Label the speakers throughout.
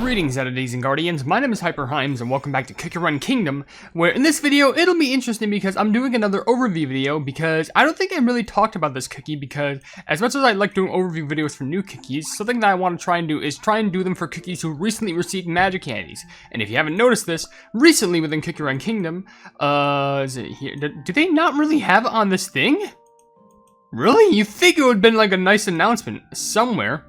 Speaker 1: Greetings, Entities and Guardians, my name is HyperHimes and welcome back to Cookie Run Kingdom, where in this video, it'll be interesting because I'm doing another overview video because I don't think I really talked about this cookie because as much as I like doing overview videos for new cookies, something that I want to try and do is try and do them for cookies who recently received magic candies. And if you haven't noticed this, recently within Cookie Run Kingdom, is it here? Do they not really have it on this thing? Really? You think it would have been like a nice announcement somewhere.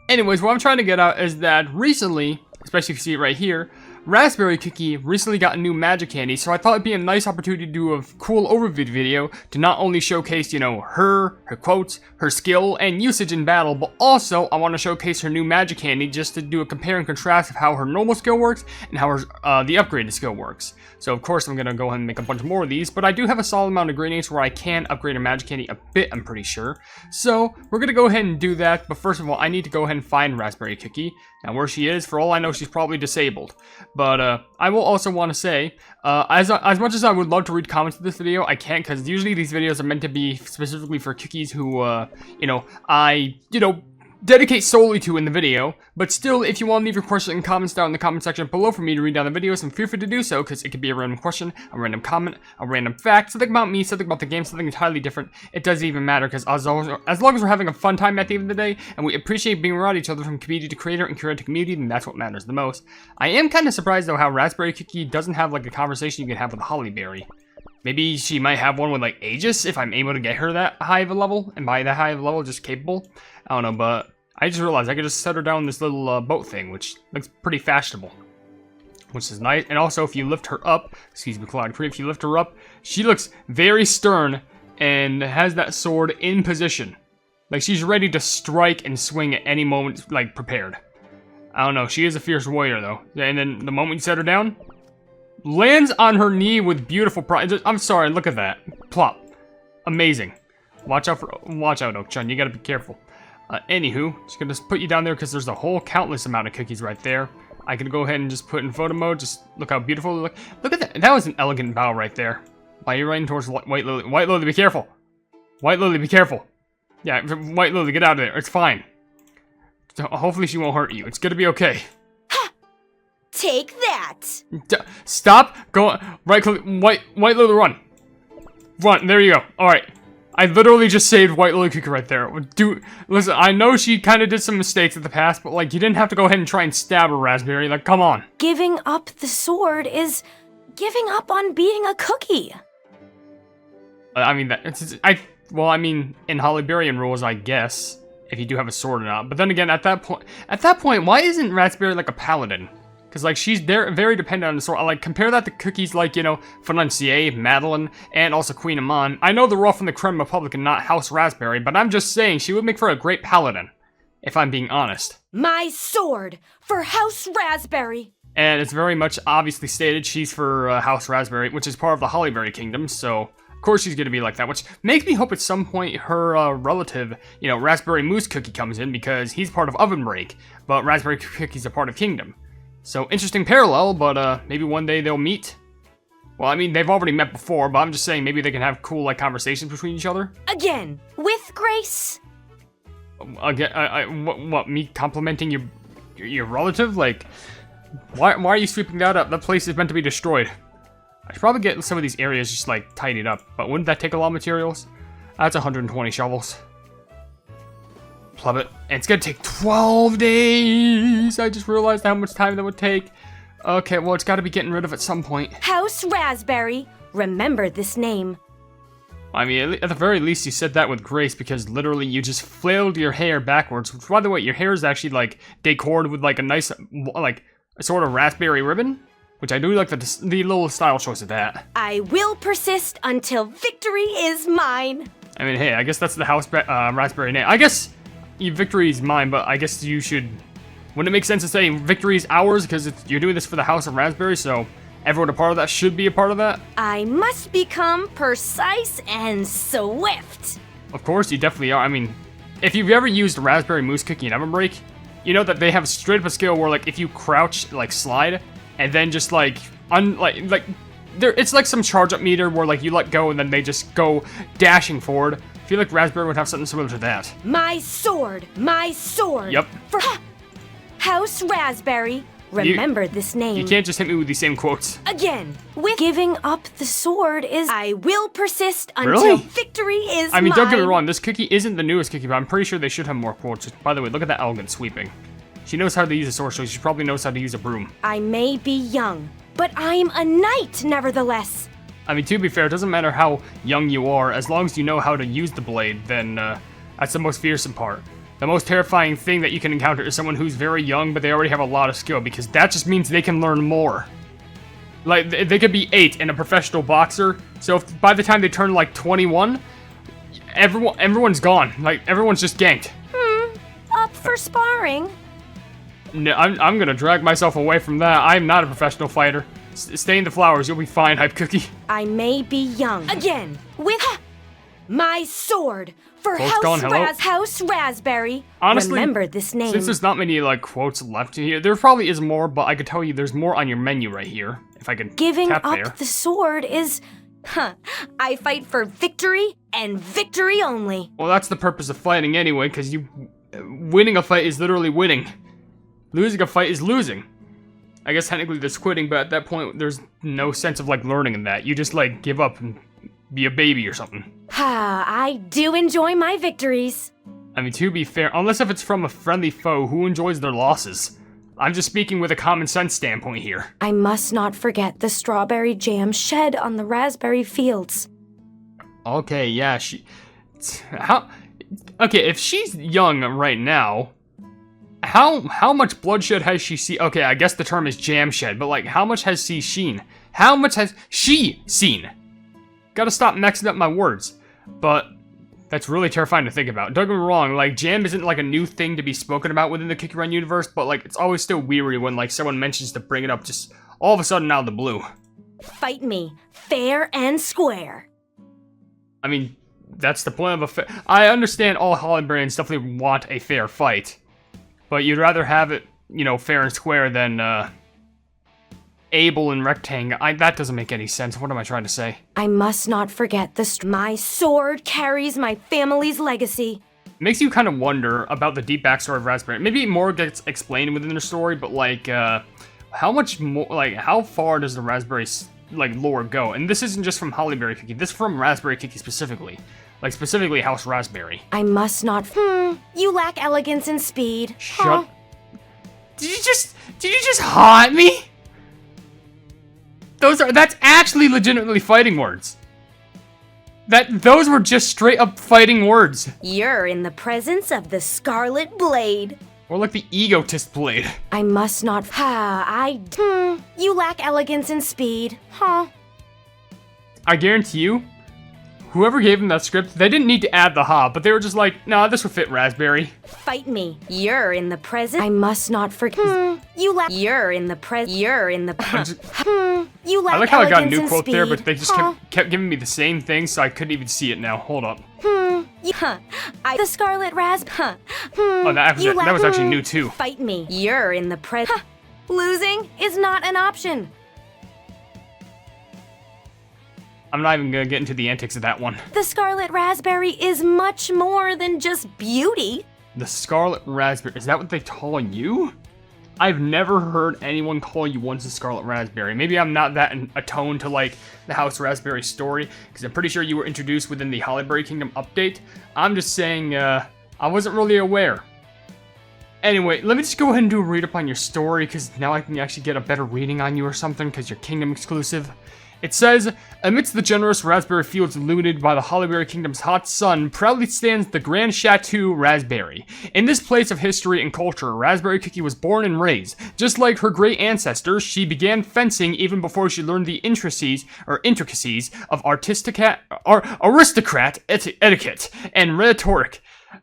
Speaker 1: Anyways, what I'm trying to get at is that recently, especially if you see it right here, Raspberry Cookie recently got a new magic candy, so I thought it'd be a nice opportunity to do a cool overview video to not only showcase, you know, her quotes, her skill, and usage in battle, but also I want to showcase her new magic candy just to do a compare and contrast of how her normal skill works and how her the upgraded skill works. So of course I'm going to go ahead and make a bunch more of these, but I do have a solid amount of ingredients where I can upgrade a magic candy a bit, I'm pretty sure. So we're going to go ahead and do that, but first of all, I need to go ahead and find Raspberry Cookie. Now where she is, for all I know, she's probably disabled. But I will also want to say, as much as I would love to read comments of this video, I can't because usually these videos are meant to be specifically for cookies who, I dedicate solely to in the video. But still, if you want to leave your question and comments down in the comment section below for me to read down the videos, then feel free to do so because it could be a random question, a random comment, a random fact, something about me, something about the game, something entirely different. It doesn't even matter because as long as we're having a fun time at the end of the day and we appreciate being around each other from community to creator and creator to community, then that's what matters the most. I am kind of surprised though how Raspberry Cookie doesn't have like a conversation you can have with Hollyberry. Maybe she might have one with like Aegis if I'm able to get her that high of a level, and by that high of a level, just capable. I don't know, but I just realized I could just set her down this little boat thing, which looks pretty fashionable. Which is nice. And also, if you lift her up, excuse me, Cloud Creep, if you lift her up, she looks very stern and has that sword in position. Like, she's ready to strike and swing at any moment, like, prepared. I don't know, she is a fierce warrior, though. And then, the moment you set her down, lands on her knee with beautiful pride. I'm sorry, look at that. Plop. Amazing. Watch out, Oak-chan, you gotta be careful. Anywho, just gonna put you down there because there's a whole countless amount of cookies right there. I can go ahead and just put in photo mode. Just look how beautiful they look. Look at that. That was an elegant bow right there. Why are you running towards White Lily? White Lily, be careful. White Lily, be careful. Yeah, White Lily, get out of there. It's fine. So hopefully she won't hurt you. It's gonna be okay.
Speaker 2: Ha! Take that.
Speaker 1: Stop. Go right click. White Lily, run. Run. There you go. All right. I literally just saved White Lily Cookie right there. Listen, I know she kind of did some mistakes in the past, but like, you didn't have to go ahead and try and stab her, Raspberry. Like, come on.
Speaker 2: Giving up the sword is giving up on being a cookie.
Speaker 1: I mean, I mean, in Hollyberian rules, I guess, if you do have a sword or not. But then again, at that point, why isn't Raspberry like a paladin? Because, like, she's very dependent on the sword. Like, compare that to cookies like, you know, Financier, Madeline, and also Queen Amon. I know they're all from the Creme Republic and not House Raspberry, but I'm just saying she would make for a great paladin, if I'm being honest.
Speaker 2: My sword for House Raspberry.
Speaker 1: And it's very much obviously stated she's for House Raspberry, which is part of the Hollyberry Kingdom, so of course she's going to be like that, which makes me hope at some point her relative, you know, Raspberry Moose Cookie comes in because he's part of OvenBreak, but Raspberry Cookie's a part of Kingdom. So, interesting parallel, but maybe one day they'll meet. Well, I mean, they've already met before, but I'm just saying maybe they can have cool, like, conversations between each other.
Speaker 2: Again, with grace.
Speaker 1: Again, what, me complimenting your relative? Like, why are you sweeping that up? That place is meant to be destroyed. I should probably get some of these areas just, like, tidied up, but wouldn't that take a lot of materials? That's 120 shovels. Plub it. And it's gonna take 12 days! I just realized how much time that would take. Okay, well, it's gotta be getting rid of at some point.
Speaker 2: House Raspberry. Remember this name.
Speaker 1: I mean, at the very least, you said that with grace because literally you just flailed your hair backwards. Which, by the way, your hair is actually, like, decored with, like, a nice, like, a sort of raspberry ribbon. Which I do like the little style choice of that.
Speaker 2: I will persist until victory is mine. I
Speaker 1: mean, hey, I guess that's the House Raspberry name. I guess victory is mine, but I guess you should... Wouldn't it make sense to say victory is ours? Because you're doing this for the House of Raspberry, so everyone a part of that should be a part of that.
Speaker 2: I must become precise and swift.
Speaker 1: Of course, you definitely are. I mean, if you've ever used Raspberry Moose Cookie in OvenBreak, you know that they have straight up a skill where, like, if you crouch, like, slide, and then just, like, it's like some charge up meter where, like, you let go and then they just go dashing forward. I feel like Raspberry would have something similar to that.
Speaker 2: My sword! My sword!
Speaker 1: Yep.
Speaker 2: For House Raspberry. Remember this name.
Speaker 1: You can't just hit me with these same quotes.
Speaker 2: Again, with giving up the sword is I will persist until
Speaker 1: Really?
Speaker 2: victory is
Speaker 1: I mean, don't get me
Speaker 2: mine.
Speaker 1: wrong, this cookie isn't the newest cookie, but I'm pretty sure they should have more quotes. By the way, look at that elegant sweeping. She knows how to use a sword, so she probably knows how to use a broom.
Speaker 2: I may be young, but I'm a knight nevertheless.
Speaker 1: I mean, to be fair, it doesn't matter how young you are, as long as you know how to use the blade, then that's the most fearsome part. The most terrifying thing that you can encounter is someone who's very young, but they already have a lot of skill, because that just means they can learn more. Like, they could be 8 and a professional boxer, so if by the time they turn, like, 21, everyone's gone. Like, everyone's just ganked.
Speaker 2: Up for sparring.
Speaker 1: No, I'm gonna drag myself away from that. I'm not a professional fighter. Stay in the flowers, you'll be fine, Hype Cookie.
Speaker 2: I may be young. Again, with my sword for
Speaker 1: Quote's gone, hello?
Speaker 2: House Raspberry.
Speaker 1: Honestly,
Speaker 2: remember this name.
Speaker 1: Since there's not many, like, quotes left in here, there probably is more, but I could tell you there's more on your menu right here, if I could
Speaker 2: Giving
Speaker 1: tap
Speaker 2: up
Speaker 1: there.
Speaker 2: the sword is, I fight for victory and victory only.
Speaker 1: Well, that's the purpose of fighting anyway, because winning a fight is literally winning. Losing a fight is losing. I guess technically there's quitting, but at that point, there's no sense of, like, learning in that. You just, like, give up and be a baby or something.
Speaker 2: I do enjoy my victories.
Speaker 1: I mean, to be fair, unless if it's from a friendly foe, who enjoys their losses? I'm just speaking with a common sense standpoint here.
Speaker 2: I must not forget the strawberry jam shed on the raspberry fields.
Speaker 1: Okay, yeah, okay, if she's young right now, how much bloodshed has she seen? Okay, I guess the term is jam shed, but, like, how much has she seen? How much has she seen? Gotta stop mixing up my words. But that's really terrifying to think about. Don't get me wrong, like, jam isn't, like, a new thing to be spoken about within the Cookie Run universe, but, like, it's always still weary when, like, someone mentions to bring it up just all of a sudden out of the blue.
Speaker 2: Fight me, fair and square.
Speaker 1: I mean, that's the point of a I understand all Hollyberrians definitely want a fair fight, but you'd rather have it, you know, fair and square than, able and rectangle. That doesn't make any sense. What am I trying to say?
Speaker 2: I must not forget my sword carries my family's legacy.
Speaker 1: Makes you kind of wonder about the deep backstory of Raspberry. Maybe more gets explained within the story, but, like, how much more, like, how far does the Raspberry, like, lore go? And this isn't just from Hollyberry Cookie. This is from Raspberry Cookie specifically. Like, specifically House Raspberry.
Speaker 2: I must not. You lack elegance and speed.
Speaker 1: Shut. Did you just haw at me? That's actually legitimately fighting words. Those were just straight up fighting words.
Speaker 2: You're in the presence of the Scarlet Blade.
Speaker 1: Or like the egotist blade.
Speaker 2: I must not. You lack elegance and speed.
Speaker 1: I guarantee you, whoever gave them that script, they didn't need to add the ha, but they were just like, nah, this would fit Raspberry.
Speaker 2: Fight me. You're in the presence. I must not forget. You lack. You're in the presence. You're in the. You lack.
Speaker 1: I like how I got a new
Speaker 2: and
Speaker 1: quote there,
Speaker 2: speed.
Speaker 1: but they just kept giving me the same thing, so I couldn't even see it now. Hold up.
Speaker 2: The Scarlet Raspberry.
Speaker 1: Oh, that was actually new too.
Speaker 2: Fight me. You're in the presence. Losing is not an option.
Speaker 1: I'm not even gonna get into the antics of that one.
Speaker 2: The Scarlet Raspberry is much more than just beauty.
Speaker 1: The Scarlet Raspberry, is that what they call you? I've never heard anyone call you once a Scarlet Raspberry. Maybe I'm not that attuned to, like, the House Raspberry story, because I'm pretty sure you were introduced within the Hollyberry Kingdom update. I'm just saying, I wasn't really aware. Anyway, let me just go ahead and do a read up on your story, because now I can actually get a better reading on you or something, because you're Kingdom exclusive. It says, amidst the generous raspberry fields illuminated by the Hollyberry Kingdom's hot sun, proudly stands the Grand Chateau Raspberry. In this place of history and culture, Raspberry Cookie was born and raised. Just like her great ancestors, she began fencing even before she learned the intricacies of aristocrat etiquette and rhetoric.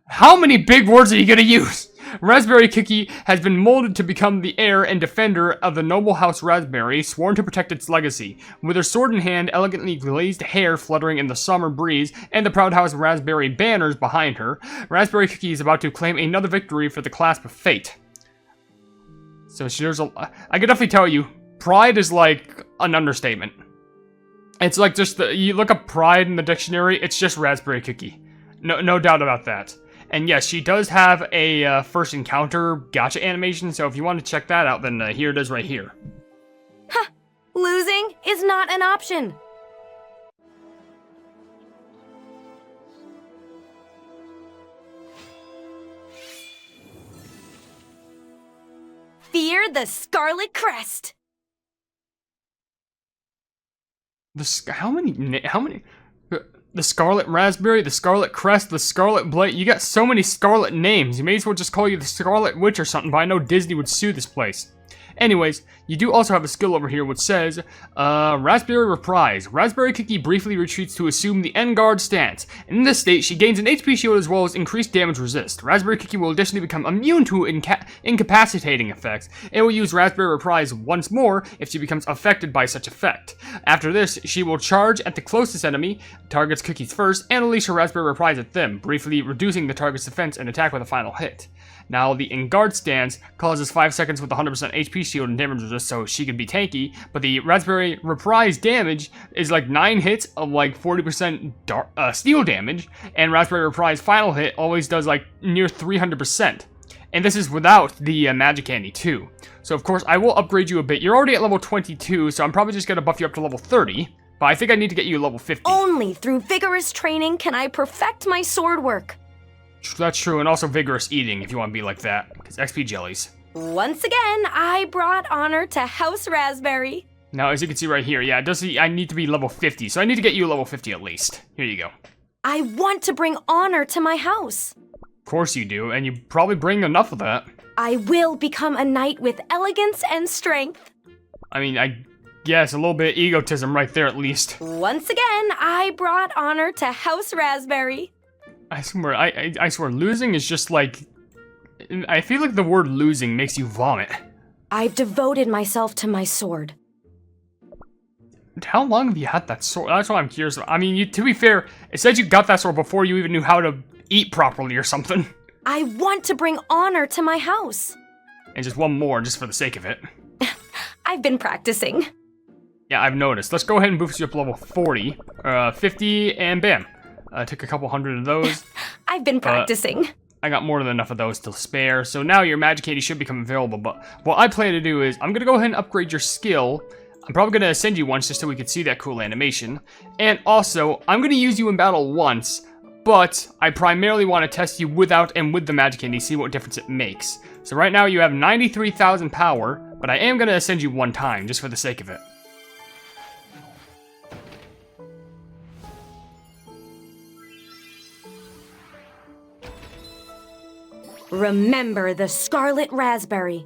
Speaker 1: How many big words are you gonna use? Raspberry Cookie has been molded to become the heir and defender of the noble house Raspberry, sworn to protect its legacy. With her sword in hand, elegantly glazed hair fluttering in the summer breeze, and the proud house Raspberry banners behind her, Raspberry Cookie is about to claim another victory for the clasp of fate. So I can definitely tell you, pride is like an understatement. It's like just you look up pride in the dictionary, it's just Raspberry Cookie. No doubt about that. And yes, she does have a first encounter gotcha animation, so if you want to check that out, then here it is right here.
Speaker 2: Ha! Losing is not an option. Fear the Scarlet Crest.
Speaker 1: How many? The Scarlet Raspberry, the Scarlet Crest, the Scarlet Blight. You got so many Scarlet names. You may as well just call you the Scarlet Witch or something, but I know Disney would sue this place. Anyways, you do also have a skill over here which says, Raspberry Reprise. Raspberry Cookie briefly retreats to assume the end guard stance. In this state, she gains an HP shield as well as increased damage resist. Raspberry Cookie will additionally become immune to incapacitating effects, and will use Raspberry Reprise once more if she becomes affected by such effect. After this, she will charge at the closest enemy, targets Cookies first, and unleash her Raspberry Reprise at them, briefly reducing the target's defense and attack with a final hit. Now, the In Guard stance causes 5 seconds with 100% HP shield and damage resist, so she can be tanky, but the Raspberry Reprise damage is like 9 hits of like 40% steel damage, and Raspberry Reprise final hit always does like near 300%. And this is without the Magic Candy too. So of course, I will upgrade you a bit. You're already at level 22, so I'm probably just gonna buff you up to level 30, but I think I need to get you level 50.
Speaker 2: Only through vigorous training can I perfect my sword work.
Speaker 1: That's true, and also vigorous eating if you want to be like that, because XP jellies.
Speaker 2: Once again, I brought honor to House Raspberry.
Speaker 1: Now, as you can see right here, yeah, it does see I need to be level 50, so I need to get you level 50 at least. Here you go.
Speaker 2: I want to bring honor to my house.
Speaker 1: Of course you do, and you probably bring enough of that.
Speaker 2: I will become a knight with elegance and strength.
Speaker 1: I mean, I guess a little bit of egotism right there at least.
Speaker 2: Once again, I brought honor to House Raspberry.
Speaker 1: I swear, I swear, losing is just like... I feel like the word losing makes you vomit.
Speaker 2: I've devoted myself to my sword.
Speaker 1: How long have you had that sword? That's what I'm curious about. I mean, to be fair, it said you got that sword before you even knew how to eat properly or something.
Speaker 2: I want to bring honor to my house.
Speaker 1: And just one more, just for the sake of it.
Speaker 2: I've been practicing.
Speaker 1: Yeah, I've noticed. Let's go ahead and boost you up to level 40, 50, and bam. Took a couple hundred of those.
Speaker 2: I've been practicing.
Speaker 1: I got more than enough of those to spare, so now your Magic Candy should become available, but what I plan to do is, I'm going to go ahead and upgrade your skill. I'm probably going to send you once just so we can see that cool animation. And also, I'm going to use you in battle once, but I primarily want to test you without and with the Magic Candy, see what difference it makes. So right now you have 93,000 power, but I am going to send you one time, just for the sake of it.
Speaker 2: Remember the Scarlet Raspberry.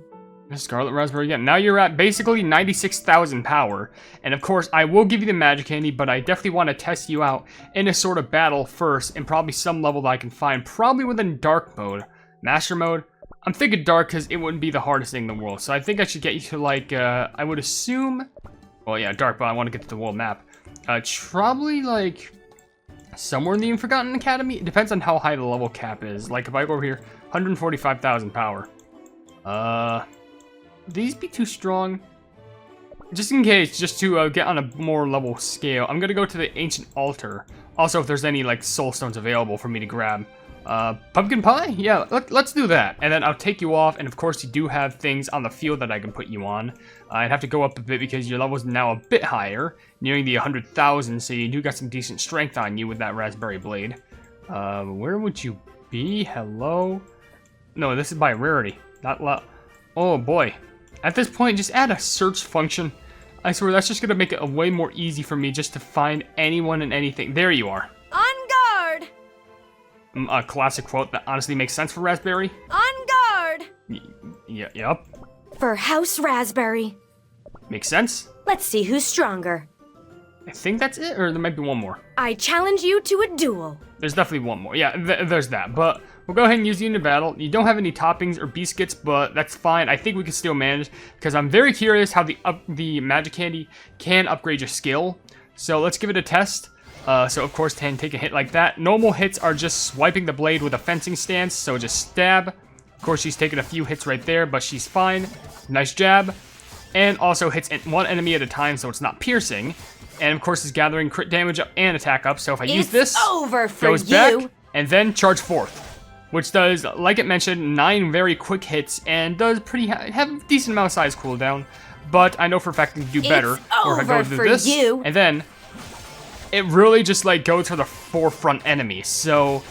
Speaker 1: The Scarlet Raspberry again. Now you're at basically 96,000 power. And of course, I will give you the Magic Candy, but I definitely want to test you out in a sort of battle first, and probably some level that I can find, probably within Dark mode. Master mode? I'm thinking Dark because it wouldn't be the hardest thing in the world. So I think I should get you to like, I would assume... Well, yeah, Dark, but I want to get to the world map. Probably like... somewhere in the Forgotten Academy? It depends on how high the level cap is. Like, if I go over here, 145,000 power. These be too strong? Just in case, just to get on a more level scale, I'm gonna go to the Ancient Altar. Also, if there's any, like, soul stones available for me to grab. Pumpkin pie? Yeah, let's do that. And then I'll take you off, and of course you do have things on the field that I can put you on. I'd have to go up a bit because your level's now a bit higher, nearing the 100,000, so you do got some decent strength on you with that Raspberry Blade. Where would you be? Hello? No, this is by rarity, not oh boy. At this point, just add a search function. I swear, that's just gonna make it way more easy for me just to find anyone and anything. There you are.
Speaker 2: On guard!
Speaker 1: A classic quote that honestly makes sense for Raspberry.
Speaker 2: On guard!
Speaker 1: Yep.
Speaker 2: For House Raspberry.
Speaker 1: Makes sense.
Speaker 2: Let's see who's stronger.
Speaker 1: I think that's it, or there might be one more.
Speaker 2: I challenge you to a duel.
Speaker 1: There's definitely one more. Yeah, there's that. But we'll go ahead and use you in the battle. You don't have any toppings or biscuits, but that's fine. I think we can still manage, because I'm very curious how the Magic Candy can upgrade your skill. So let's give it a test. So of course, take a hit like that. Normal hits are just swiping the blade with a fencing stance, so just stab. Of course, she's taking a few hits right there, but she's fine. Nice jab. And also hits one enemy at a time, so it's not piercing. And of course, is gathering crit damage up and attack up. So if I use this,
Speaker 2: over for
Speaker 1: goes
Speaker 2: you.
Speaker 1: back, and then charge forth. which does, like it mentioned, 9 very quick hits and does have a decent amount of size cooldown. But I know for a fact it can do better. Or if I go through this, and then it really just like goes for the forefront enemy. So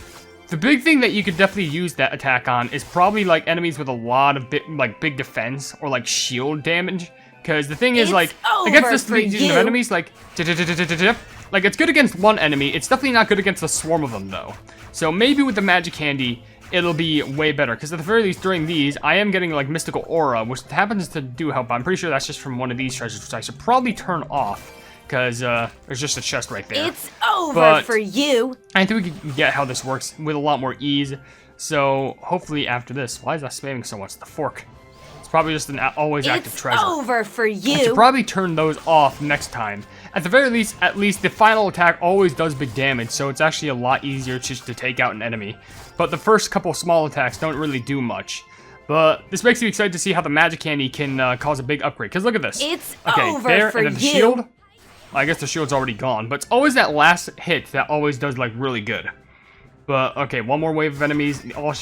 Speaker 1: the big thing that you could definitely use that attack on is probably like enemies with a lot of big defense or like shield damage. Because the thing is, like, against this legion of enemies, like it's good against one enemy. It's definitely not good against a swarm of them, though. So maybe with the magic candy, it'll be way better. Because at the very least, during these, I am getting, like, mystical aura, which happens to do help. I'm pretty sure that's just from one of these treasures, which I should probably turn off. Because there's just a chest right there.
Speaker 2: It's over for you.
Speaker 1: I think we can get how this works with a lot more ease. So hopefully after this, why is that spamming so much? The fork. Probably just an always active treasure.
Speaker 2: It's over for you.
Speaker 1: I should probably turn those off next time. At the very least, the final attack always does big damage, so it's actually a lot easier just to take out an enemy. But the first couple small attacks don't really do much. But this makes me excited to see how the magic candy can cause a big upgrade. Because look at this.
Speaker 2: It's
Speaker 1: over
Speaker 2: there,
Speaker 1: for and then the shield. Well, I guess the shield's already gone, but it's always that last hit that always does like really good. But, okay, one more wave of enemies. All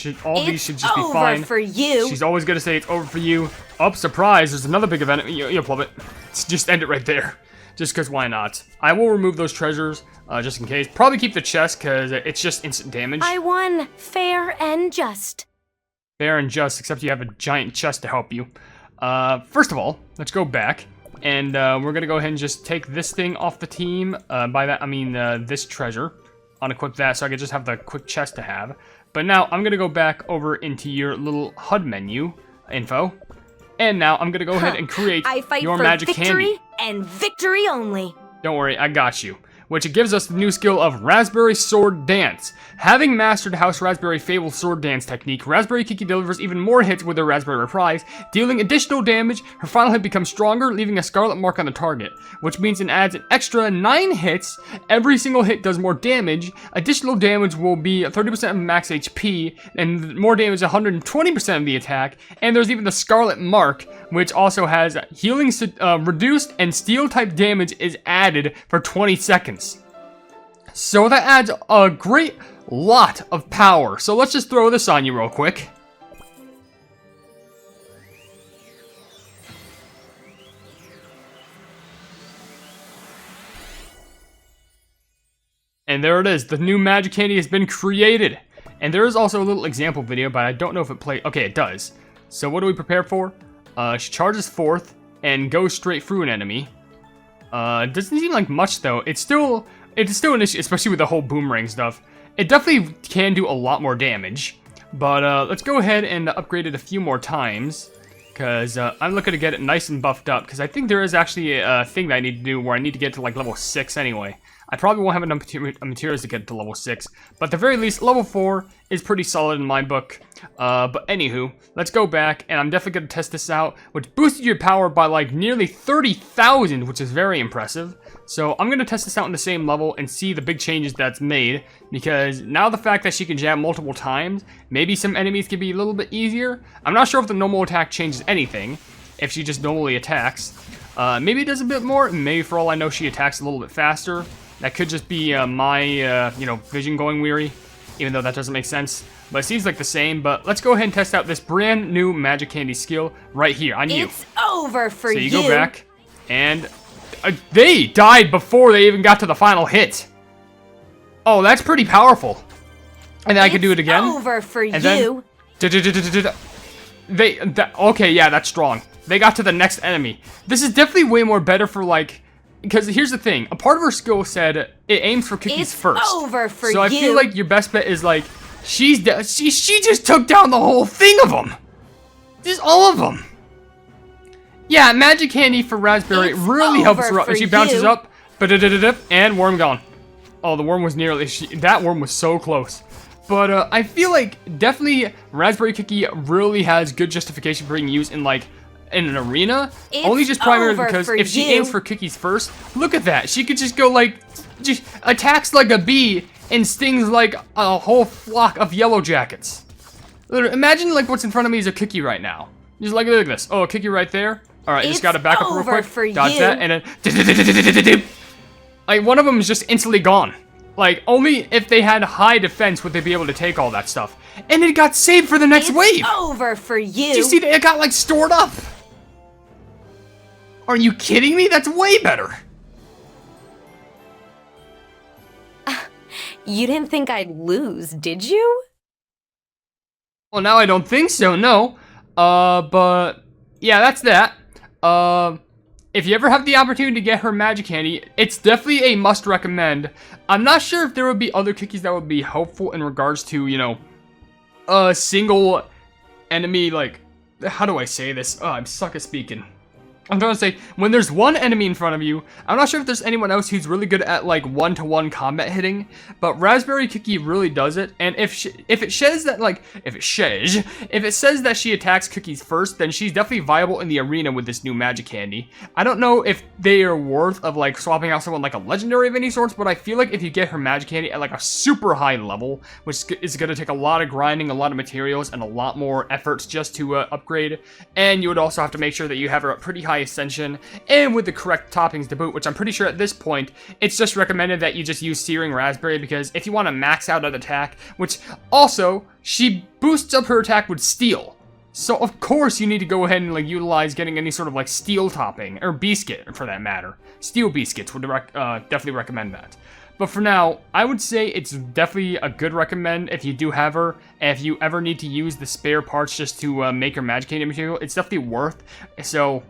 Speaker 1: these should just be fine.
Speaker 2: It's over for you.
Speaker 1: She's always going to say it's over for you. Oh, surprise, there's another big event. You plummet. Just end it right there. Just because why not? I will remove those treasures, just in case. Probably keep the chest, because it's just instant damage.
Speaker 2: I won. Fair and just.
Speaker 1: Fair and just, except you have a giant chest to help you. First of all, let's go back. And we're going to go ahead and just take this thing off the team. By that, I mean this treasure. Unequip that so I can just have the quick chest to have. But now I'm going to go back over into your little HUD menu info. And now I'm going to go ahead and create your magic candy.
Speaker 2: I fight for victory and victory only.
Speaker 1: Don't worry, I got you. Which it gives us the new skill of Raspberry Sword Dance. Having mastered House Raspberry Fable Sword Dance technique, Raspberry Kiki delivers even more hits with her Raspberry Reprise, dealing additional damage. Her final hit becomes stronger, leaving a scarlet mark on the target, which means it adds an extra 9 hits. Every single hit does more damage. Additional damage will be 30% of max HP, and more damage 120% of the attack. And there's even the scarlet mark, which also has healing reduced, and steel type damage is added for 20 seconds. So that adds a great lot of power. So let's just throw this on you real quick. And there it is. The new magic candy has been created. And there is also a little example video, but I don't know if it plays. Okay, it does. So what do we prepare for? She charges forth and goes straight through an enemy. It doesn't seem like much though. It's still an issue, especially with the whole boomerang stuff. It definitely can do a lot more damage. But let's go ahead and upgrade it a few more times. Because I'm looking to get it nice and buffed up. Because I think there is actually a thing that I need to do where I need to get to like level 6 anyway. I probably won't have enough materials to get to level 6. But at the very least, level 4 is pretty solid in my book. But anywho, let's go back. And I'm definitely going to test this out. Which boosted your power by like nearly 30,000. Which is very impressive. So I'm going to test this out on the same level and see the big changes that's made. Because now the fact that she can jab multiple times, maybe some enemies can be a little bit easier. I'm not sure if the normal attack changes anything, if she just normally attacks. Maybe it does a bit more, maybe for all I know she attacks a little bit faster. That could just be my, vision going weary, even though that doesn't make sense. But it seems like the same, but let's go ahead and test out this brand new magic candy skill right here on you.
Speaker 2: It's over for you.
Speaker 1: So you go back, and they died before they even got to the final hit. Oh, that's pretty powerful. And then I can do it again.
Speaker 2: It's over for
Speaker 1: and
Speaker 2: you.
Speaker 1: Okay, yeah, that's strong. They got to the next enemy. This is definitely way more better for like, because here's the thing. A part of her skill said it aims for cookies first.
Speaker 2: It's over for you.
Speaker 1: So I feel like your best bet is like, she just took down the whole thing of them. Just all of them. Yeah, magic candy for Raspberry really helps her up. She bounces up, and worm gone. Oh, the worm was nearly, that worm was so close. But I feel like definitely Raspberry Cookie really has good justification for being used in like in an arena. Only just primarily because if she aims for cookies first, look at that. She could just go like, just attacks like a bee and stings like a whole flock of yellow jackets. Literally, imagine like what's in front of me is a cookie right now. Just like, look at this. Oh, a cookie right there. All right, just gotta back up real quick. Dodge that, and then like one of them is just instantly gone. Like, only if they had high defense would they be able to take all that stuff. And it got saved for the next wave!
Speaker 2: Over for you!
Speaker 1: Did you see that? It got, like, stored up! Are you kidding me? That's way better!
Speaker 2: You didn't think I'd lose, did you?
Speaker 1: Well, now I don't think so, no. But... yeah, that's that. If you ever have the opportunity to get her magic candy, it's definitely a must recommend. I'm not sure if there would be other cookies that would be helpful in regards to, you know, a single enemy, like, how do I say this? Oh, I'm suck at speaking. I'm trying to say, when there's one enemy in front of you, I'm not sure if there's anyone else who's really good at, like, one-to-one combat hitting, but Raspberry Cookie really does it, and if it says that she attacks Cookies first, then she's definitely viable in the arena with this new magic candy. I don't know if they are worth of, like, swapping out someone like a legendary of any sorts, but I feel like if you get her magic candy at, like, a super high level, which is going to take a lot of grinding, a lot of materials, and a lot more efforts just to upgrade, and you would also have to make sure that you have her at pretty high ascension and with the correct toppings to boot, which I'm pretty sure at this point it's just recommended that you just use Searing Raspberry, because if you want to max out an attack, which also she boosts up her attack with steel, so of course you need to go ahead and like utilize getting any sort of like steel topping or biscuit for that matter. Steel biscuits would definitely recommend that. But for now, I would say it's definitely a good recommend if you do have her, and if you ever need to use the spare parts just to make her magic candy material, it's definitely worth. So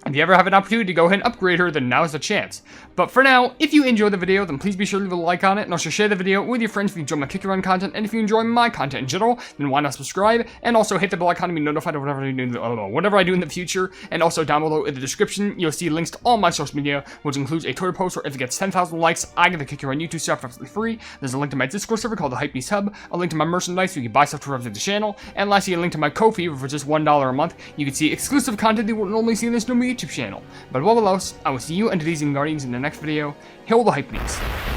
Speaker 1: if you ever have an opportunity to go ahead and upgrade her, then now's the chance. But for now, if you enjoyed the video, then please be sure to leave a like on it, and also share the video with your friends if you enjoy my Kick Your Run content, and if you enjoy my content in general, then why not subscribe, and also hit the bell icon to be notified of whatever I do in the future, and also down below in the description, you'll see links to all my social media, which includes a Twitter post where if it gets 10,000 likes, I get the Kick Your Run YouTube stuff for absolutely free. There's a link to my Discord server called the Hypenese Hub, a link to my merchandise so you can buy stuff to represent the channel, and lastly, a link to my Ko-fi for just $1 a month. You can see exclusive content you wouldn't normally see in this normal YouTube channel. But above all else, I will see you and these Guardians in the next video. Hail the Hypenese.